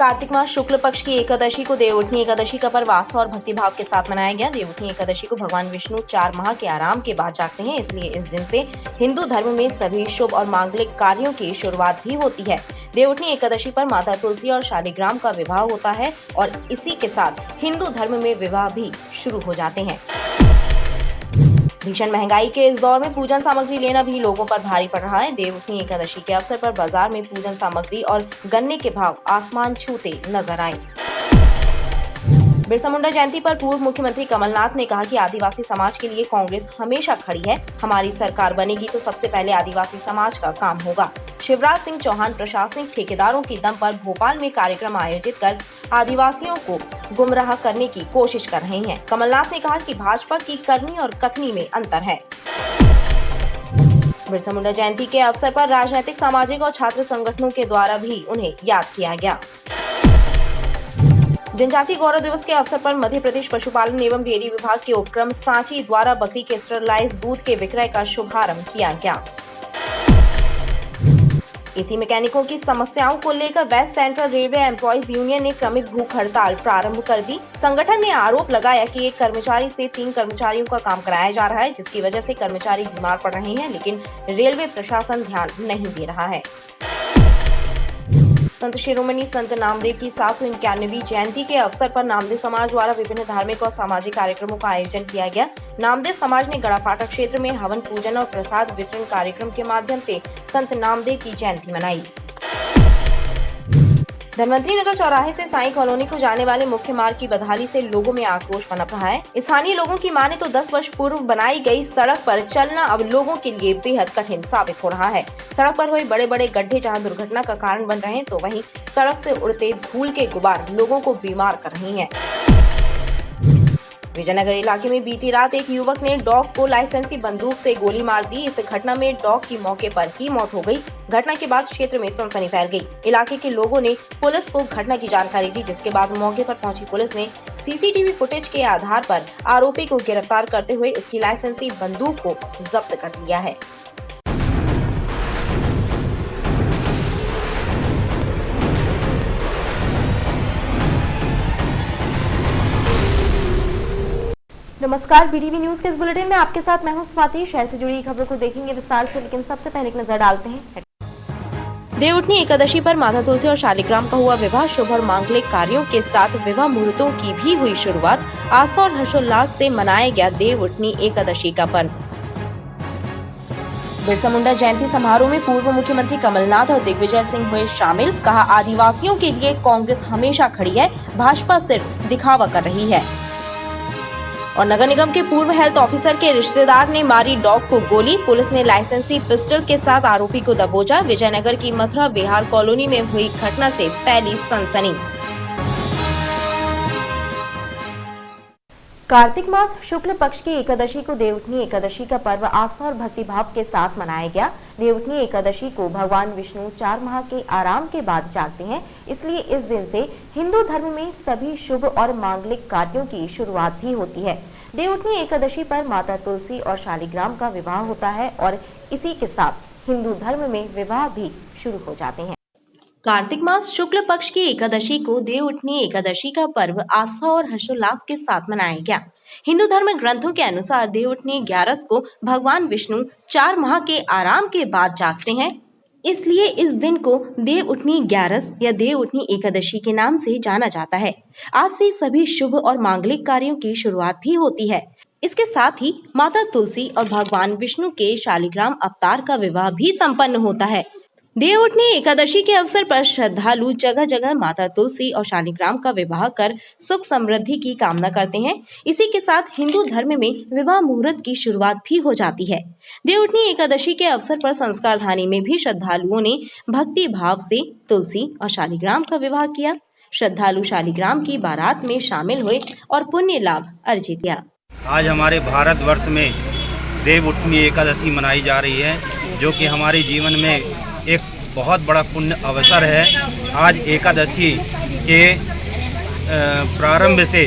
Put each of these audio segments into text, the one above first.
कार्तिक मास शुक्ल पक्ष की एकादशी को देवउठनी एकादशी का पर्व आस्था और भक्तिभाव के साथ मनाया गया। देवउठनी एकादशी को भगवान विष्णु 4 माह के आराम के बाद जागते हैं, इसलिए इस दिन से हिंदू धर्म में सभी शुभ और मांगलिक कार्यों की शुरुआत भी होती है। देवउठनी एकादशी पर माता तुलसी और शालिग्राम का विवाह होता है और इसी के साथ हिंदू धर्म में विवाह भी शुरू हो जाते हैं। भीषण महंगाई के इस दौर में पूजन सामग्री लेना भी लोगों पर भारी पड़ रहा है। देवउठनी एकादशी के अवसर पर बाजार में पूजन सामग्री और गन्ने के भाव आसमान छूते नजर आए। बिरसा मुंडा जयंती पर पूर्व मुख्यमंत्री कमलनाथ ने कहा कि आदिवासी समाज के लिए कांग्रेस हमेशा खड़ी है। हमारी सरकार बनेगी तो सबसे पहले आदिवासी समाज का काम होगा। शिवराज सिंह चौहान प्रशासनिक ठेकेदारों की दम पर भोपाल में कार्यक्रम आयोजित कर आदिवासियों को गुमराह करने की कोशिश कर रहे हैं। कमलनाथ ने कहा कि भाजपा की करनी और कथनी में अंतर है। बिरसा मुंडा जयंती के अवसर पर राजनीतिक, सामाजिक और छात्र संगठनों के द्वारा भी उन्हें याद किया गया। जनजातीय गौरव दिवस के अवसर पर मध्य प्रदेश पशुपालन एवं डेयरी विभाग के उपक्रम सांची द्वारा बकरी के स्टरलाइज दूध के विक्रय का शुभारंभ किया गया। एसी मैकेनिकों की समस्याओं को लेकर West Central Railway Employees Union ने क्रमिक भूख हड़ताल प्रारंभ कर दी। संगठन ने आरोप लगाया कि एक कर्मचारी से 3 कर्मचारियों का काम कराया जा रहा है, जिसकी वजह से कर्मचारी बीमार पड़ रहे हैं, लेकिन रेलवे प्रशासन ध्यान नहीं दे रहा है। संत शिरोमणि संत नामदेव की 791वीं जयंती के अवसर पर नामदेव समाज द्वारा विभिन्न धार्मिक और सामाजिक कार्यक्रमों का आयोजन किया गया। नामदेव समाज ने गड़ाफाटा क्षेत्र में हवन पूजन और प्रसाद वितरण कार्यक्रम के माध्यम से संत नामदेव की जयंती मनाई। धनवंतरी नगर चौराहे से साई कॉलोनी को जाने वाले मुख्य मार्ग की बदहाली से लोगों में आक्रोश पनप रहा है। स्थानीय लोगों की माने तो 10 वर्ष पूर्व बनाई गई सड़क पर चलना अब लोगों के लिए बेहद कठिन साबित हो रहा है। सड़क पर हुए बड़े बड़े गड्ढे जहां दुर्घटना का कारण बन रहे हैं, तो वहीं सड़क से उड़ते धूल के गुबार लोगों को बीमार कर रही हैं। विजयनगर इलाके में बीती रात एक युवक ने डॉग को लाइसेंसी बंदूक से गोली मार दी। इस घटना में डॉग की मौके पर ही मौत हो गई। घटना के बाद क्षेत्र में सनसनी फैल गई। इलाके के लोगों ने पुलिस को घटना की जानकारी दी, जिसके बाद मौके पर पहुंची पुलिस ने सीसीटीवी फुटेज के आधार पर आरोपी को गिरफ्तार करते हुए उसकी लाइसेंसी बंदूक को जब्त कर लिया है। नमस्कार, बीडीवी न्यूज के इस बुलेटिन में आपके साथ मैं हूं स्वाति। शहर से जुड़ी खबरों को देखेंगे विस्तार से, लेकिन सबसे पहले एक नजर डालते हैं। देवउठनी एकादशी पर माता तुलसी और शालिग्राम का हुआ विवाह। शुभ और मांगलिक कार्यों के साथ विवाह मुहूर्तों की भी हुई शुरुआत। आस्था और हर्षोल्लास से मनाया गया देवउठनी एकादशी का पर्व। बिरसा मुंडा जयंती समारोह में पूर्व मुख्यमंत्री कमलनाथ और दिग्विजय सिंह हुए शामिल। कहा, आदिवासियों के लिए कांग्रेस हमेशा खड़ी है, भाजपा सिर्फ दिखावा कर रही है। और नगर निगम के पूर्व हेल्थ ऑफिसर के रिश्तेदार ने मारी डॉग को गोली। पुलिस ने लाइसेंसी पिस्टल के साथ आरोपी को दबोचा। विजयनगर की मथुरा विहार कॉलोनी में हुई घटना से फैली सनसनी। कार्तिक मास शुक्ल पक्ष की एकादशी को देवउठनी एकादशी का पर्व आस्था और भक्तिभाव के साथ मनाया गया। देवउठनी एकादशी को भगवान विष्णु 4 माह के आराम के बाद जागते हैं, इसलिए इस दिन से हिंदू धर्म में सभी शुभ और मांगलिक कार्यों की शुरुआत भी होती है। देवउठनी एकादशी पर माता तुलसी और शालिग्राम का विवाह होता है और इसी के साथ हिंदू धर्म में विवाह भी शुरू हो जाते हैं। कार्तिक मास शुक्ल पक्ष की एकादशी को देवउठनी एकादशी का पर्व आस्था और हर्षोल्लास के साथ मनाया गया। हिंदू धर्म ग्रंथों के अनुसार देवउठनी 11 को भगवान विष्णु 4 माह के आराम के बाद जागते हैं, इसलिए इस दिन को देवउठनी 11 या देवउठनी एकादशी के नाम से जाना जाता है। आज से सभी शुभ और मांगलिक कार्यों की शुरुआत भी होती है। इसके साथ ही माता तुलसी और भगवान विष्णु के शालिग्राम अवतार का विवाह भी संपन्न होता है। देवउठनी एकादशी के अवसर पर श्रद्धालु जगह जगह माता तुलसी और शालिग्राम का विवाह कर सुख समृद्धि की कामना करते हैं। इसी के साथ हिंदू धर्म में विवाह मुहूर्त की शुरुआत भी हो जाती है। देवउठनी एकादशी के अवसर पर संस्कार धानी में भी श्रद्धालुओं ने भक्ति भाव से तुलसी और शालिग्राम का विवाह किया। श्रद्धालु शालिग्राम की बारात में शामिल हुए और पुण्य लाभ अर्जित किया। आज हमारे भारतवर्ष में देवउठनी एकादशी मनाई जा रही है, जो कि हमारे जीवन में एक बहुत बड़ा पुण्य अवसर है। आज एकादशी के प्रारंभ से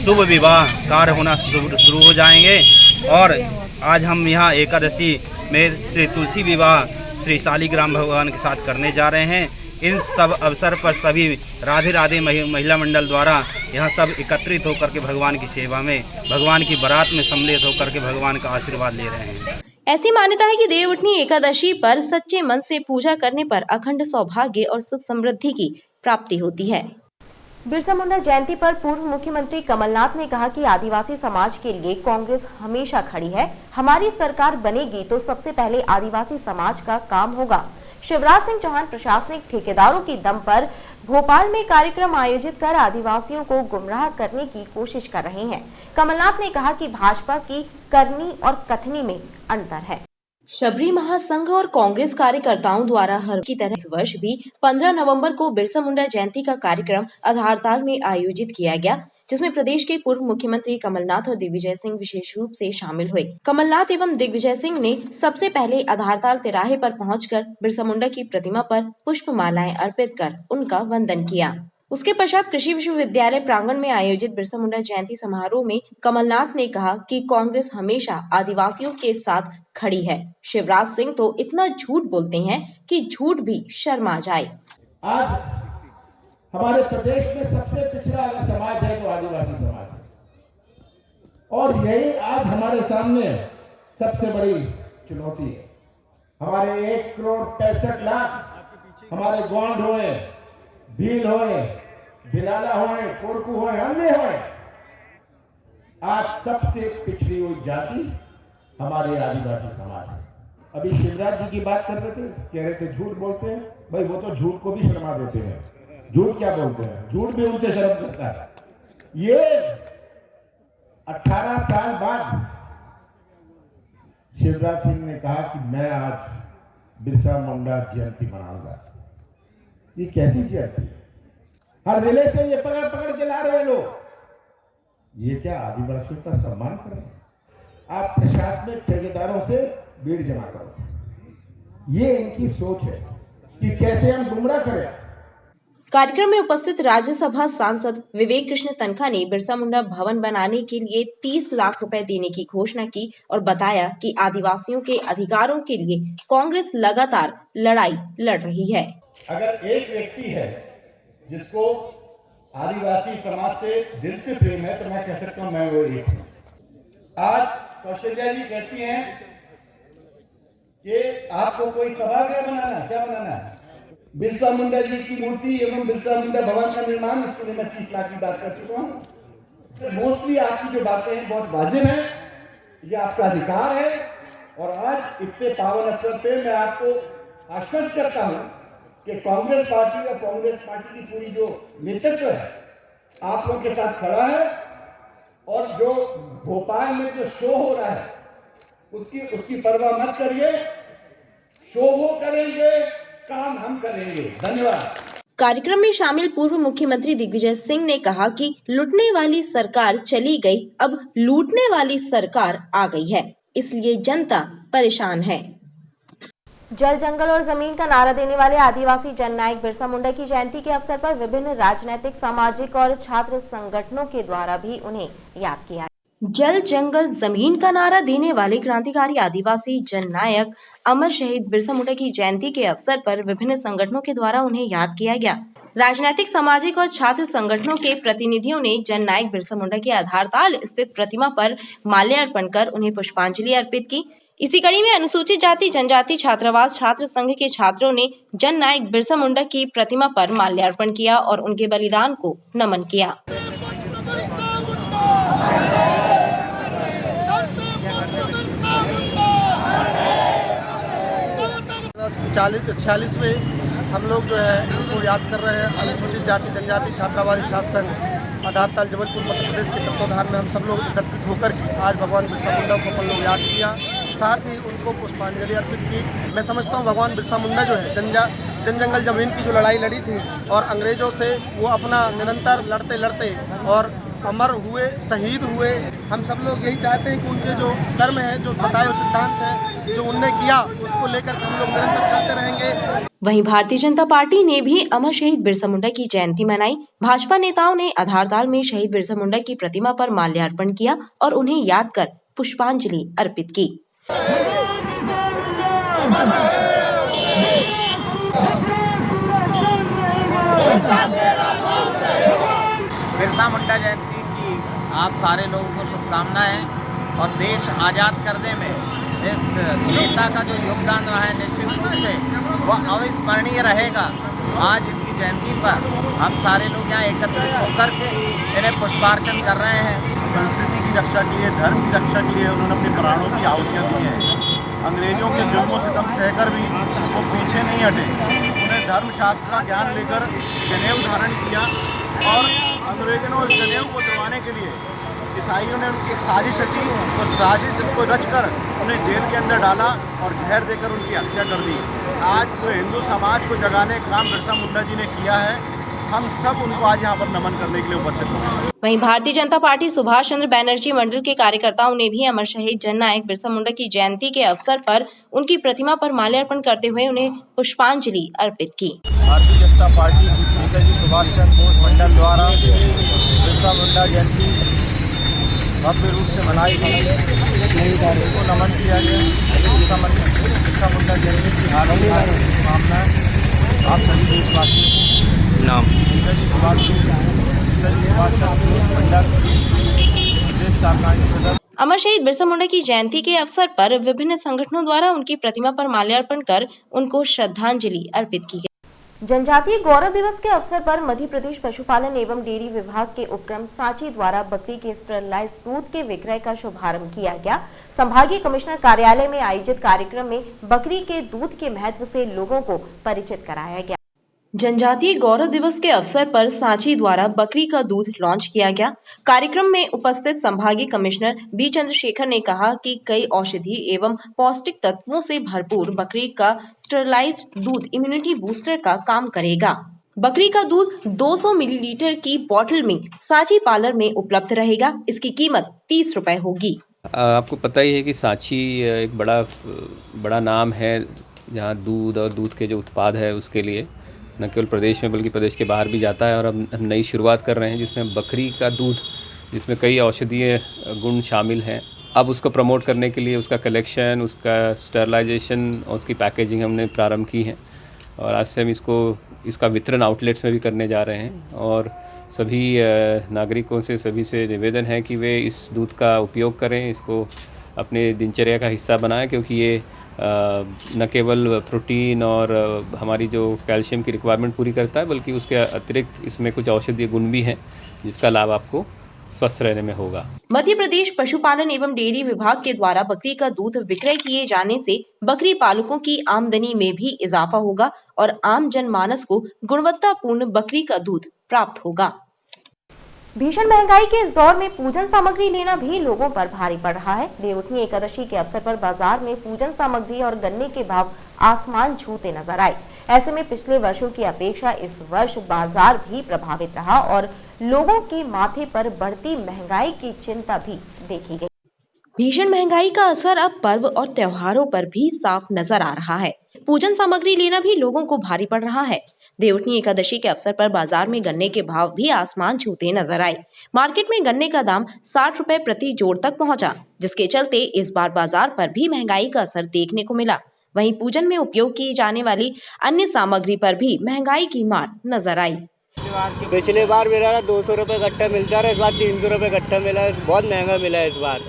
शुभ विवाह कार्य होना शुरू हो जाएंगे और आज हम यहाँ एकादशी में श्री तुलसी विवाह श्री शालिग्राम भगवान के साथ करने जा रहे हैं। इन सब अवसर पर सभी राधे राधे महिला मंडल द्वारा यहाँ सब एकत्रित होकर के भगवान की सेवा में, भगवान की बारात में सम्मिलित होकर के भगवान का आशीर्वाद ले रहे हैं। ऐसी मान्यता है कि देव उठनी एकादशी पर सच्चे मन से पूजा करने पर अखंड सौभाग्य और सुख समृद्धि की प्राप्ति होती है। बिरसा मुंडा जयंती पर पूर्व मुख्यमंत्री कमलनाथ ने कहा कि आदिवासी समाज के लिए कांग्रेस हमेशा खड़ी है। हमारी सरकार बनेगी तो सबसे पहले आदिवासी समाज का काम होगा। शिवराज सिंह चौहान प्रशासनिक ठेकेदारों की दम पर भोपाल में कार्यक्रम आयोजित कर आदिवासियों को गुमराह करने की कोशिश कर रहे हैं। कमलनाथ ने कहा कि भाजपा की करनी और कथनी में अंतर है। शबरी महासंघ और कांग्रेस कार्यकर्ताओं द्वारा हर की तरह इस वर्ष भी 15 नवंबर को बिरसा मुंडा जयंती का कार्यक्रम आधारताल में आयोजित किया गया, जिसमें प्रदेश के पूर्व मुख्यमंत्री कमलनाथ और दिग्विजय सिंह विशेष रूप से शामिल हुए। कमलनाथ एवं दिग्विजय सिंह ने सबसे पहले आधारताल तिराहे पर पहुंचकर बिरसा मुंडा की प्रतिमा पर पुष्पमालाएं अर्पित कर उनका वंदन किया। उसके पश्चात कृषि विश्वविद्यालय प्रांगण में आयोजित बिरसा मुंडा जयंती समारोह में कमलनाथ ने कहा कि कांग्रेस हमेशा आदिवासियों के साथ खड़ी है। शिवराज सिंह तो इतना झूठ बोलते हैं कि झूठ भी शर्मा जाए। आज हमारे प्रदेश में सबसे पिछड़ा अगर समाज है तो आदिवासी समाज है, और यही आज हमारे सामने सबसे बड़ी चुनौती है। हमारे 1,65,00,000 हमारे गोंड होए, भील होए, भिलाला होए, कोरकू होए, अन्य होए, आज सबसे पिछड़ी हुई जाति हमारे आदिवासी समाज है। अभी शिवराज जी की बात कर रहे थे, कह रहे थे झूठ बोलते हैं। भाई वो तो झूठ को भी शर्मा देते हैं। झूठ क्या बोलते हैं, झूठ भी उनसे शर्म करता है। ये 18 साल बाद शिवराज सिंह ने कहा कि मैं आज बिरसा मुंडा जयंती मनाऊंगा। ये कैसी जयंती? हर जिले से ये पकड़ पकड़ के ला रहे हैं लोग। ये क्या आदिवासियों का सम्मान कर रहे हैं? आप प्रशासनिक ठेकेदारों से भीड़ जमा करो। ये इनकी सोच है कि कैसे हम गुमराह करें। कार्यक्रम में उपस्थित राज्यसभा सांसद विवेक कृष्ण तनखा ने बिरसा मुंडा भवन बनाने के लिए 30 लाख रुपए देने की घोषणा की और बताया कि आदिवासियों के अधिकारों के लिए कांग्रेस लगातार लड़ाई लड़ रही है। अगर एक व्यक्ति है जिसको आदिवासी समाज से दिल से प्रेम है तो मैं कह सकता हूं मैं वो एक हूं। आज कौशल्या जी कहती हैं कि आपको कोई सभागृह बनाना, क्या बनाना है? बिरसा मुंडा जी की मूर्ति एवं बिरसा मुंडा भवन का निर्माण, इसके लिए मैं 30 लाख की बात कर चुका हूं। तो मोस्टली आपकी जो बातें हैं बहुत वाजिब है, ये आपका अधिकार है। और आज इतने पावन अवसर पे मैं आपको आश्वस्त करता हूं कि कांग्रेस पार्टी और कांग्रेस पार्टी की पूरी जो नेतृत्व है आप लोगों के साथ खड़ा है। और जो भोपाल में जो शो हो रहा है उसकी परवाह मत करिए। शो वो करेंगे, काम हम करेंगे। धन्यवाद। कार्यक्रम में शामिल पूर्व मुख्यमंत्री दिग्विजय सिंह ने कहा कि लूटने वाली सरकार चली गई, अब लूटने वाली सरकार आ गई है, इसलिए जनता परेशान है। जल जंगल और जमीन का नारा देने वाले आदिवासी जननायक बिरसा मुंडा की जयंती के अवसर पर विभिन्न राजनीतिक, सामाजिक और छात्र संगठनों के द्वारा भी उन्हें याद किया। जल जंगल जमीन का नारा देने वाले क्रांतिकारी आदिवासी जननायक अमर शहीद बिरसा मुंडा की जयंती के अवसर पर विभिन्न संगठनों के द्वारा उन्हें याद किया गया। राजनीतिक, सामाजिक और छात्र संगठनों के प्रतिनिधियों ने जननायक बिरसा मुंडा की आधारताल स्थित प्रतिमा पर माल्यार्पण कर उन्हें पुष्पांजलि अर्पित की। इसी कड़ी में अनुसूचित जाति जनजाति छात्रावास छात्र संघ के छात्रों ने जननायक बिरसा मुंडा की प्रतिमा पर माल्यार्पण किया और उनके बलिदान को नमन किया। 46वें हम लोग जो है इसको याद कर रहे हैं। अनुसूचित जाति जनजाति छात्रावादी छात्र संघ आधारताल जबलपुर मध्य प्रदेश के तत्वाधान में हम सब लोग एकत्रित होकर आज भगवान बिरसा मुंडा को अपन लोग याद किया, साथ ही उनको पुष्पांजलि अर्पित की। मैं समझता हूँ भगवान बिरसा मुंडा जो है जन जंगल जमीन की जो लड़ाई लड़ी थी और अंग्रेजों से वो अपना निरंतर लड़ते लड़ते और अमर हुए, शहीद हुए। हम सब लोग यही चाहते हैं कि उनके जो कर्म है, जो बताए हुए सिद्धांत है, जो उनने किया, उसको लेकर हम लोग निरंतर चलते रहेंगे। वहीं भारतीय जनता पार्टी ने भी अमर शहीद बिरसा मुंडा की जयंती मनाई। भाजपा नेताओं ने आधारताल में शहीद बिरसा मुंडा की प्रतिमा पर माल्यार्पण किया और उन्हें याद कर पुष्पांजलि अर्पित की। 40 मुंडा जयंती की आप सारे लोगों को शुभकामनाएं। और देश आज़ाद करने में इस नेता का जो योगदान रहा है निश्चित रूप से वह अविस्मरणीय रहेगा। आज इनकी जयंती पर हम सारे लोग यहाँ एकत्रित होकर के इन्हें पुष्पार्चन कर रहे हैं। संस्कृति की रक्षा के लिए, धर्म की रक्षा के लिए उन्होंने अपने प्राणों की आहुतियाँ दी हैं। अंग्रेजों के जुल्मों से सितम सहकर भी वो पीछे नहीं हटे। उन्हें धर्मशास्त्र का ज्ञान लेकर जनेऊ धारण किया और अंग्रेजों ने उस जनेऊ को दिलवाने के लिए ईसाइयों ने उनकी एक साजिश रची। तो साजिश को रचकर उन्हें जेल के अंदर डाला और जहर देकर उनकी हत्या कर दी। आज पूरे हिंदू समाज को जगाने का काम बिरसा मुंडा जी ने किया है। हम सब उनको आज यहाँ पर नमन करने के लिए उपस्थित हैं। वहीं भारतीय जनता पार्टी सुभाष चंद्र बैनर्जी मंडल के कार्यकर्ताओं ने भी अमर शहीद जननायक बिरसा मुंडा की जयंती के अवसर पर उनकी प्रतिमा पर माल्यार्पण करते हुए उन्हें पुष्पांजलि अर्पित की। भारतीय जनता पार्टी नेताजी सुभाष चंद्र बोस मंडल द्वारा बिरसा मुंडा जयंती भव्य रूप से मनाई गई, उनको नमन किया गया। बिरसा मुंडा जयंती की हार्दिक शुभकामनाएं आप सभी देशवासियों को। नाम नेताजी सुभाष चंद्र बोस मंडल प्रदेश कार्यकारिणी सदस्य। अमर शहीद बिरसा मुंडा की जयंती के अवसर पर विभिन्न संगठनों द्वारा उनकी प्रतिमा पर माल्यार्पण कर उनको श्रद्धांजलि अर्पित की गई। जनजातीय गौरव दिवस के अवसर पर मध्य प्रदेश पशुपालन एवं डेयरी विभाग के उपक्रम सांची द्वारा बकरी के स्टरलाइज्ड दूध के विक्रय का शुभारंभ किया गया। संभागीय कमिश्नर कार्यालय में आयोजित कार्यक्रम में बकरी के दूध के महत्व से लोगों को परिचित कराया गया। जनजातीय गौरव दिवस के अवसर पर सांची द्वारा बकरी का दूध लॉन्च किया गया। कार्यक्रम में उपस्थित संभागीय कमिश्नर बी चंद्रशेखर ने कहा कि कई औषधि एवं पौष्टिक तत्वों से भरपूर बकरी का स्टरलाइज्ड दूध इम्यूनिटी बूस्टर का काम करेगा। बकरी का दूध 200 मिलीलीटर की बोतल में सांची पार्लर में उपलब्ध रहेगा। इसकी कीमत 30 रुपए होगी। आपको पता ही है कि सांची एक बड़ा नाम है जहाँ दूध और दूध के जो उत्पाद है उसके लिए न केवल प्रदेश में बल्कि प्रदेश के बाहर भी जाता है। और अब हम नई शुरुआत कर रहे हैं जिसमें बकरी का दूध, जिसमें कई औषधीय गुण शामिल हैं। अब उसको प्रमोट करने के लिए उसका कलेक्शन, उसका स्टरलाइजेशन और उसकी पैकेजिंग हमने प्रारंभ की है और आज से हम इसका वितरण आउटलेट्स में भी करने जा रहे हैं। और सभी नागरिकों से, सभी से निवेदन है कि वे इस दूध का उपयोग करें, इसको अपने दिनचर्या का हिस्सा बनाएं, क्योंकि ये न केवल प्रोटीन और हमारी जो कैल्शियम की रिक्वायरमेंट पूरी करता है बल्कि उसके अतिरिक्त इसमें कुछ औषधीय गुण भी हैं जिसका लाभ आपको स्वस्थ रहने में होगा। मध्य प्रदेश पशुपालन एवं डेयरी विभाग के द्वारा बकरी का दूध विक्रय किए जाने से बकरी पालकों की आमदनी में भी इजाफा होगा और आम जनमानस को गुणवत्तापूर्ण बकरी का दूध प्राप्त होगा। भीषण महंगाई के इस दौर में पूजन सामग्री लेना भी लोगों पर भारी पड़ रहा है। देवउठनी एकादशी के अवसर पर बाजार में पूजन सामग्री और गन्ने के भाव आसमान छूते नजर आए। ऐसे में पिछले वर्षों की अपेक्षा इस वर्ष बाजार भी प्रभावित रहा और लोगों के माथे पर बढ़ती महंगाई की चिंता भी देखी गई। भीषण महंगाई का असर अब पर्व और त्योहारों पर भी साफ नजर आ रहा है। पूजन सामग्री लेना भी लोगों को भारी पड़ रहा है। देवउठनी एकादशी के अवसर पर बाजार में गन्ने के भाव भी आसमान छूते नजर आए। मार्केट में गन्ने का दाम 60 रुपए प्रति जोड़ तक पहुंचा, जिसके चलते इस बार बाजार पर भी महंगाई का असर देखने को मिला। वहीं पूजन में उपयोग की जाने वाली अन्य सामग्री पर भी महंगाई की मार नजर आई। पिछले बार मेरा 200 रुपए गट्टा मिलता रहा, इस बार 300 रुपए गट्टा मिला है। बहुत महंगा मिला है इस बार,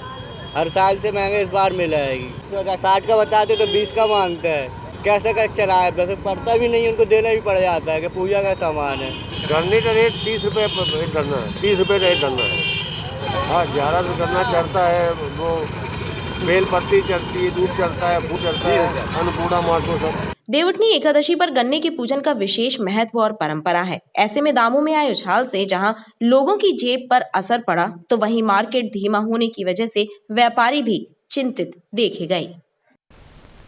हर साल से महंगा इस बार मिला है। 60 का बताते तो 20 का मांगता है, कैसे कर चलाए? वैसे पड़ता भी नहीं, उनको देना भी पड़ जाता है कि पूजा का सामान है। गन्ने का रेट 30 रुपये करना है, 30 रुपये रेट करना है। हाँ, 11 रुपये करना चढ़ता है, वो बेल पत्ती चढ़ती है, दूध चढ़ता है, फूल चढ़ता है, अन्नपूर्णा मार्को सब। देवउठनी एकादशी पर गन्ने के पूजन का विशेष महत्व और परंपरा है। ऐसे में दामों में आए उछाल से जहां लोगों की जेब पर असर पड़ा, तो वहीं मार्केट धीमा होने की वजह से व्यापारी भी चिंतित देखे गए।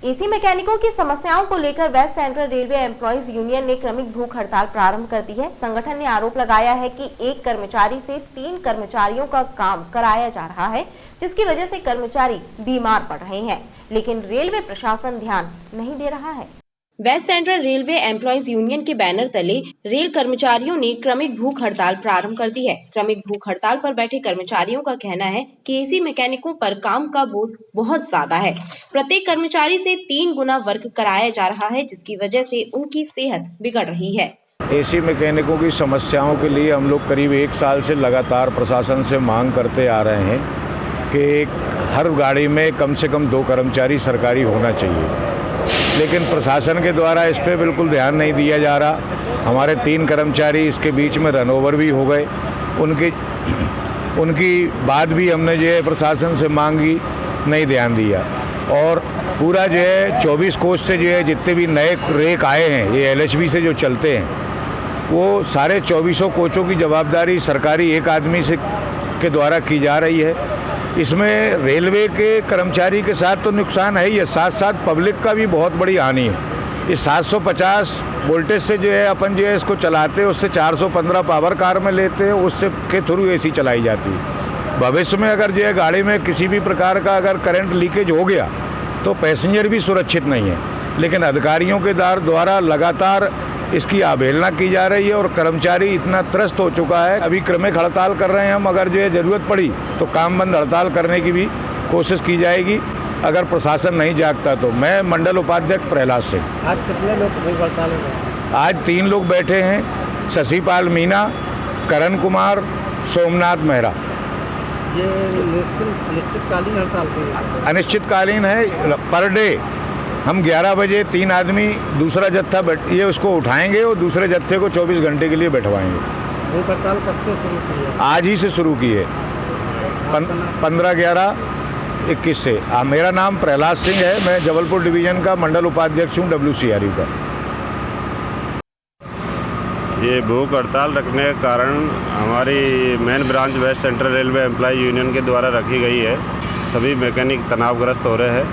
एसी मैकेनिकों की समस्याओं को लेकर West Central Railway Employees Union ने क्रमिक भूख हड़ताल प्रारंभ कर दी है। संगठन ने आरोप लगाया है कि एक कर्मचारी से 3 कर्मचारियों का काम कराया जा रहा है, जिसकी वजह से कर्मचारी बीमार पड़ रहे हैं, लेकिन रेलवे प्रशासन ध्यान नहीं दे रहा है। West Central Railway Employees Union के बैनर तले रेल कर्मचारियों ने क्रमिक भूख हड़ताल प्रारंभ कर दी है। क्रमिक भूख हड़ताल पर बैठे कर्मचारियों का कहना है कि एसी मैकेनिकों पर काम का बोझ बहुत ज्यादा है। प्रत्येक कर्मचारी से 3 गुना वर्क कराया जा रहा है, जिसकी वजह से उनकी सेहत बिगड़ रही है। एसी मैकेनिकों की समस्याओं के लिए हम लोग करीब 1 साल से लगातार प्रशासन से मांग करते आ रहे हैं कि हर गाड़ी में कम से कम 2 कर्मचारी सरकारी होना चाहिए, लेकिन प्रशासन के द्वारा इस पर बिल्कुल ध्यान नहीं दिया जा रहा। हमारे 3 कर्मचारी इसके बीच में रनओवर भी हो गए। उनकी बात भी हमने जो है प्रशासन से मांगी, नहीं ध्यान दिया। और पूरा जो है 24 कोच से जो है जितने भी नए रेक आए हैं, ये LHB से जो चलते हैं, वो सारे 2400 कोचों की जवाबदारी सरकारी एक आदमी से के द्वारा की जा रही है। इसमें रेलवे के कर्मचारी के साथ तो नुकसान है ही, साथ साथ पब्लिक का भी बहुत बड़ी हानि है। इस 750 वोल्टेज से जो है अपन जो है इसको चलाते हैं, उससे 415 पावर कार में लेते हैं, उससे के थ्रू एसी चलाई जाती है। भविष्य में अगर जो है गाड़ी में किसी भी प्रकार का अगर करंट लीकेज हो गया तो पैसेंजर भी सुरक्षित नहीं है, लेकिन अधिकारियों के द्वारा लगातार इसकी अवहेलना की जा रही है और कर्मचारी इतना त्रस्त हो चुका है। अभी क्रमिक हड़ताल कर रहे हैं हम, अगर जो है ज़रूरत पड़ी तो काम बंद हड़ताल करने की भी कोशिश की जाएगी अगर प्रशासन नहीं जागता तो। मैं मंडल उपाध्यक्ष प्रहलाद सिंह। आज कितने लोग हड़ताल में? आज 3 लोग बैठे हैं, शशिपाल मीना, करण कुमार, सोमनाथ मेहरा। ये निश्चितकालीन हड़ताल है? अनिश्चितकालीन है। पर डे हम 11 बजे 3 आदमी दूसरा जत्था ये उसको उठाएंगे और दूसरे जत्थे को 24 घंटे के लिए बैठवाएंगे। भूख हड़ताल कब से शुरू की है? आज ही से शुरू की है, 15/11/21 से। मेरा नाम प्रहलाद सिंह है, मैं जबलपुर डिवीज़न का मंडल उपाध्यक्ष हूँ WCRU का। ये भूख हड़ताल रखने के कारण हमारी main branch West Central Railway Employ Union के द्वारा रखी गई है। सभी मैकेनिक तनावग्रस्त हो रहे हैं,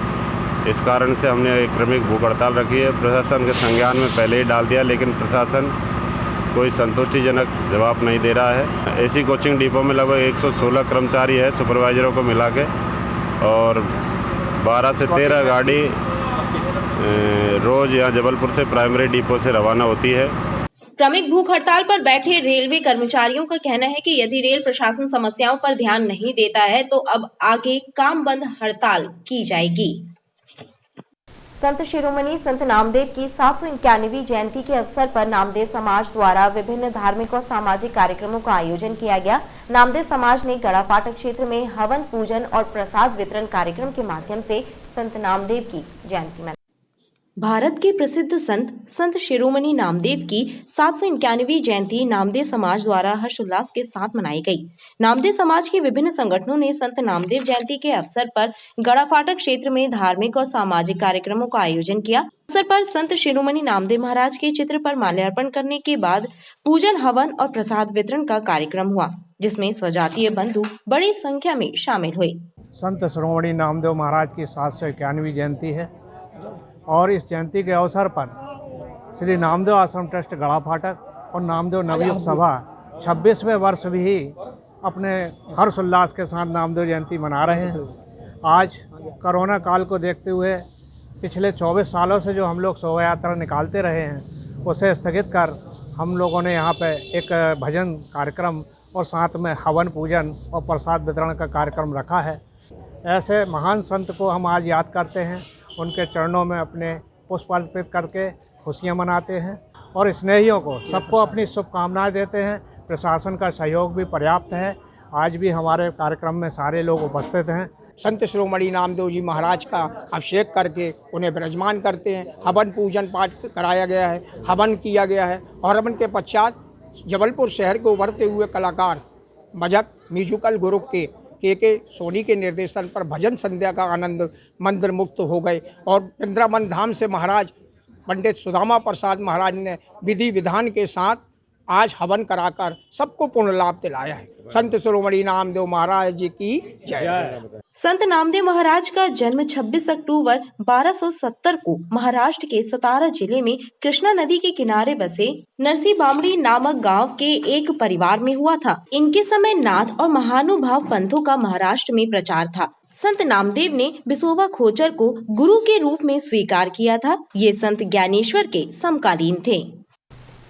इस कारण से हमने एक क्रमिक भूख हड़ताल रखी है। प्रशासन के संज्ञान में पहले ही डाल दिया, लेकिन प्रशासन कोई संतुष्टिजनक जवाब नहीं दे रहा है। एसी कोचिंग डिपो में लगभग 116 कर्मचारी है सुपरवाइजरों को मिला के, और 12 से 13 गाड़ी रोज़ यहाँ जबलपुर से प्राइमरी डिपो से रवाना होती है। क्रमिक भूख हड़ताल पर बैठे रेलवे कर्मचारियों का कहना है कि यदि रेल प्रशासन समस्याओं पर ध्यान नहीं देता है तो अब आगे काम बंद हड़ताल की जाएगी। संत शिरोमणि संत नामदेव की 791वीं जयंती के अवसर पर नामदेव समाज द्वारा विभिन्न धार्मिक और सामाजिक कार्यक्रमों का आयोजन किया गया। नामदेव समाज ने गड़ा फाटक क्षेत्र में हवन पूजन और प्रसाद वितरण कार्यक्रम के माध्यम से संत नामदेव की जयंती मनाई। भारत के प्रसिद्ध संत शिरोमणि नामदेव की 791वीं जयंती नामदेव समाज द्वारा हर्षोल्लास के साथ मनाई गई। नामदेव समाज के विभिन्न संगठनों ने संत नामदेव जयंती के अवसर पर गड़ा फाटक क्षेत्र में धार्मिक और सामाजिक कार्यक्रमों का आयोजन किया। अवसर पर संत शिरोमणि नामदेव महाराज के चित्र पर माल्यार्पण करने के बाद पूजन, हवन और प्रसाद वितरण का कार्यक्रम हुआ, जिसमें स्वजातीय बंधु बड़ी संख्या में शामिल हुए। संत शिरोमणि नामदेव महाराज की 791वीं जयंती है और इस जयंती के अवसर पर श्री नामदेव आश्रम ट्रस्ट गड़ा फाटक और नामदेव नवयुग सभा 26वें वर्ष भी अपने हर्षोल्लास के साथ नामदेव जयंती मना रहे हैं। आज कोरोना काल को देखते हुए पिछले 24 सालों से जो हम लोग शोभा यात्रा निकालते रहे हैं, उसे स्थगित कर हम लोगों ने यहाँ पे एक भजन कार्यक्रम और साथ में हवन पूजन और प्रसाद वितरण का कार्यक्रम रखा है। ऐसे महान संत को हम आज याद करते हैं, उनके चरणों में अपने पुष्प अर्पित करके खुशियाँ मनाते हैं और स्नेहियों को सबको अपनी शुभकामनाएं देते हैं। प्रशासन का सहयोग भी पर्याप्त है। आज भी हमारे कार्यक्रम में सारे लोग उपस्थित हैं। संत शिरोमणि नामदेव जी महाराज का अभिषेक करके उन्हें विराजमान करते हैं। हवन पूजन पाठ कराया गया है, हवन किया गया है और हवन के पश्चात जबलपुर शहर के उभरते हुए कलाकार मजक म्यूजिकल ग्रुप के सोनी के निर्देशन पर भजन संध्या का आनंद मंदिर मुक्त हो गए और वृंदावन धाम से महाराज पंडित सुदामा प्रसाद महाराज ने विधि विधान के साथ आज हवन कराकर सबको पूर्ण लाभ दिलाया है। संत शिरोमणि नामदेव महाराज जी की जय। संत नामदेव महाराज का जन्म 26 अक्टूबर 1270 को महाराष्ट्र के सतारा जिले में कृष्णा नदी के किनारे बसे नरसी बामड़ी नामक गांव के एक परिवार में हुआ था। इनके समय नाथ और महानुभाव पंथों का महाराष्ट्र में प्रचार था। संत नामदेव ने बिसोबा खोचर को गुरु के रूप में स्वीकार किया था। ये संत ज्ञानेश्वर के समकालीन थे।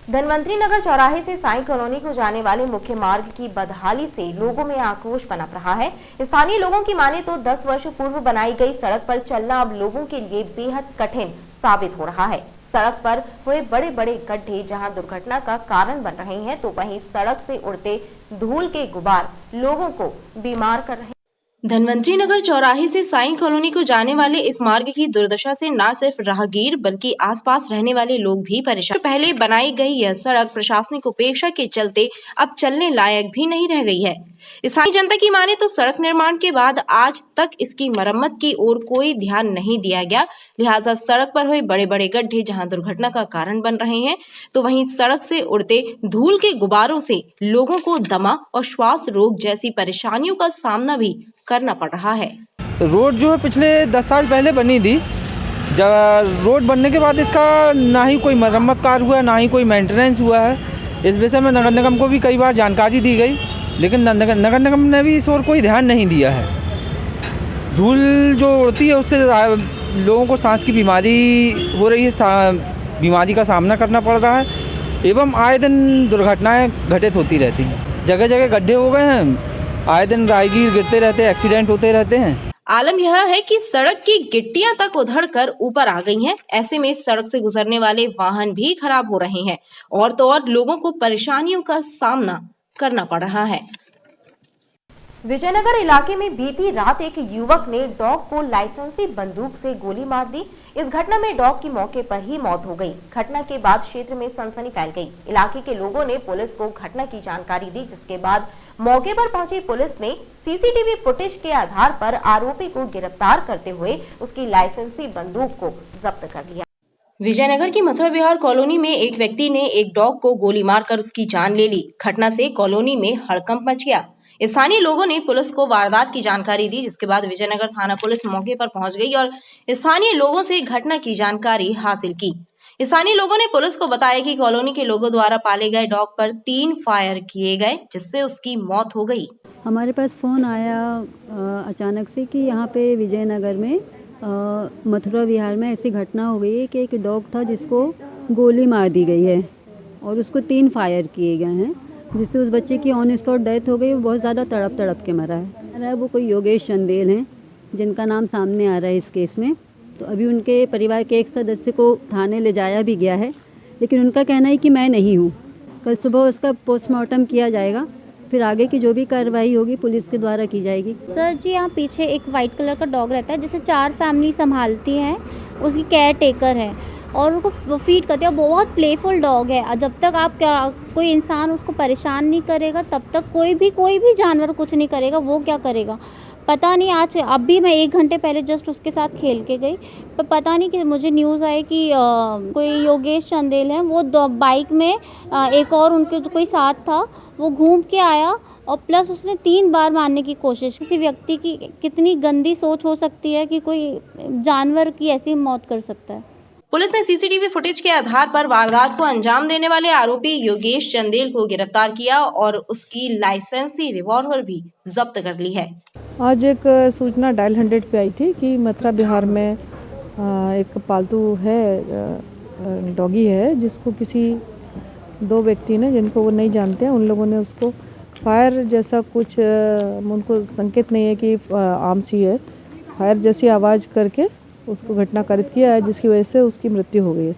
धनवंतरी नगर चौराहे से साई कॉलोनी को जाने वाले मुख्य मार्ग की बदहाली से लोगों में आक्रोश पनप रहा है। स्थानीय लोगों की माने तो 10 वर्ष पूर्व बनाई गई सड़क पर चलना अब लोगों के लिए बेहद कठिन साबित हो रहा है। सड़क पर हुए बड़े बड़े गड्ढे जहां दुर्घटना का कारण बन रहे हैं, तो वहीं सड़क से उड़ते धूल के गुबार लोगों को बीमार कर रहे हैं। धनवंतरी नगर चौराहे से साईं कॉलोनी को जाने वाले इस मार्ग की दुर्दशा से न सिर्फ राहगीर बल्कि आसपास रहने वाले लोग भी परेशान। पहले बनाई गई यह सड़क प्रशासनिक उपेक्षा के चलते अब चलने लायक भी नहीं रह गई है। स्थानीय जनता की माने तो सड़क निर्माण के बाद आज तक इसकी मरम्मत की ओर कोई ध्यान नहीं दिया गया, लिहाजा सड़क पर हुए बड़े बड़े गड्ढे जहां दुर्घटना का कारण बन रहे हैं, तो वहीं सड़क से उड़ते धूल के गुबारों से लोगों को दमा और श्वास रोग जैसी परेशानियों का सामना भी करना पड़ रहा है। रोड जो है पिछले 10 साल पहले बनी थी। जब रोड बनने के बाद इसका ना ही कोई मरम्मत कार्य हुआ, ना ही कोई मेंटेनेंस हुआ है। इस विषय में नगर निगम को भी कई बार जानकारी दी गई, लेकिन नगर निगम ने भी इस ओर कोई ध्यान नहीं दिया है। धूल जो उड़ती है उससे लोगों को सांस की बीमारी हो रही है, बीमारी का सामना करना पड़ रहा है एवं आए दिन दुर्घटनाएं घटित होती रहती हैं। जगह जगह गड्ढे हो गए हैं, आए दिन राहगीर गिरते रहते हैं, एक्सीडेंट होते रहते हैं। आलम यह है कि सड़क की गिट्टियां तक उधड़कर ऊपर आ गई हैं। ऐसे में सड़क से गुजरने वाले वाहन भी खराब हो रहे हैं और तो और लोगों को परेशानियों का सामना करना पड़ रहा है। विजयनगर इलाके में बीती रात एक युवक ने डॉग को लाइसेंसी बंदूक से गोली मार दी। इस घटना में डॉग की मौके पर ही मौत हो गई। घटना के बाद क्षेत्र में सनसनी फैल गई। इलाके के लोगों ने पुलिस को घटना की जानकारी दी, जिसके बाद मौके पर पहुंची पुलिस ने सीसीटीवी फुटेज के आधार पर आरोपी को गिरफ्तार करते हुए उसकी लाइसेंसी बंदूक को जब्त कर लिया। विजयनगर की मथुरा विहार कॉलोनी में एक व्यक्ति ने एक डॉग को गोली मारकर उसकी जान ले ली। घटना से कॉलोनी में हड़कंप मच गया। स्थानीय लोगों ने पुलिस को वारदात की जानकारी दी, जिसके बाद विजयनगर थाना पुलिस मौके पर पहुंच गई और स्थानीय लोगों से घटना की जानकारी हासिल की। स्थानीय लोगों ने पुलिस को बताया कि कॉलोनी के लोगों द्वारा पाले गए डॉग पर 3 फायर किए गए, जिससे उसकी मौत हो गई। हमारे पास फोन आया अचानक से कि यहाँ पे विजयनगर में मथुरा विहार में ऐसी घटना हो गई है कि एक डॉग था जिसको गोली मार दी गई है और उसको 3 फायर किए गए हैं, जिससे उस बच्चे की ऑन स्पॉट डेथ हो गई। वो बहुत ज़्यादा तड़प के मरा है। वो कोई योगेश चंदेल हैं, जिनका नाम सामने आ रहा है इस केस में। तो अभी उनके परिवार के एक सदस्य को थाने ले जाया भी गया है, लेकिन उनका कहना है कि मैं नहीं हूँ। कल सुबह उसका पोस्टमार्टम किया जाएगा, फिर आगे की जो भी कार्रवाई होगी पुलिस के द्वारा की जाएगी। सर जी, यहाँ पीछे एक वाइट कलर का डॉग रहता है, जिसे 4 फैमिली संभालती हैं। उसकी केयर टेकर है और उसको फीड करती है। बहुत प्लेफुल डॉग है। जब तक आप कोई इंसान उसको परेशान नहीं करेगा, तब तक कोई भी जानवर कुछ नहीं करेगा। वो क्या करेगा पता नहीं। आज अभी मैं 1 घंटे पहले जस्ट उसके साथ खेल के गई, पर पता नहीं कि मुझे न्यूज़ आई कि कोई योगेश चंदेल है, वो बाइक में एक और उनके जो कोई साथ था, वो घूम के आया और प्लस उसने 3 बार मारने की कोशिश। किसी व्यक्ति की कितनी गंदी सोच हो सकती है कि कोई जानवर की ऐसी मौत कर सकता है। पुलिस ने सीसीटीवी फुटेज के आधार पर वारदात को अंजाम देने वाले आरोपी योगेश चंदेल को गिरफ्तार किया और उसकी लाइसेंसी रिवॉल्वर भी जब्त कर ली है। आज एक सूचना डायल 100 पे आई थी कि मथुरा बिहार में एक पालतू है, डॉगी है, जिसको किसी 2 व्यक्ति ने, जिनको वो नहीं जानते हैं, उन लोगों ने उसको फायर जैसा कुछ, उनको संकेत नहीं है कि आम सी है, फायर जैसी आवाज़ करके उसको घटना कारित किया है, जिसकी वजह से उसकी मृत्यु हो गई है।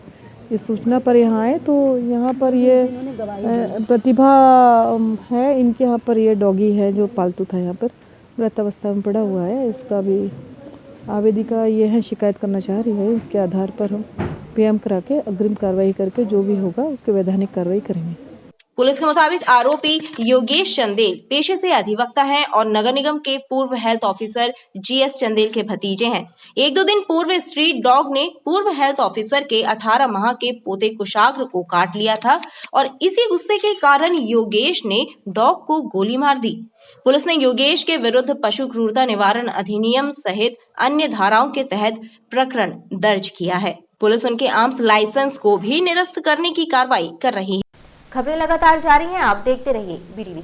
इस सूचना पर यहाँ आए तो यहाँ पर ये प्रतिभा है, इनके यहाँ पर ये डॉगी है जो पालतू था, यहाँ पर मृत अवस्था में पड़ा हुआ है। इसका भी आवेदिका ये है शिकायत करना चाह रही है। इसके आधार पर हम पीएम करा के अग्रिम कार्रवाई करके जो भी होगा उसके वैधानिक कार्रवाई करेंगे। पुलिस के मुताबिक आरोपी योगेश चंदेल पेशे से अधिवक्ता हैं और नगर निगम के पूर्व हेल्थ ऑफिसर जीएस चंदेल के भतीजे हैं। 1-2 दिन पूर्व स्ट्रीट डॉग ने पूर्व हेल्थ ऑफिसर के 18 माह के पोते कुशाग्र को काट लिया था और इसी गुस्से के कारण योगेश ने डॉग को गोली मार दी। पुलिस ने योगेश के विरुद्ध पशु क्रूरता निवारण अधिनियम सहित अन्य धाराओं के तहत प्रकरण दर्ज किया है। पुलिस उनके आर्म्स लाइसेंस को भी निरस्त करने की कार्रवाई कर रही है। खबरें लगातार जारी हैं, आप देखते रहिए BDV।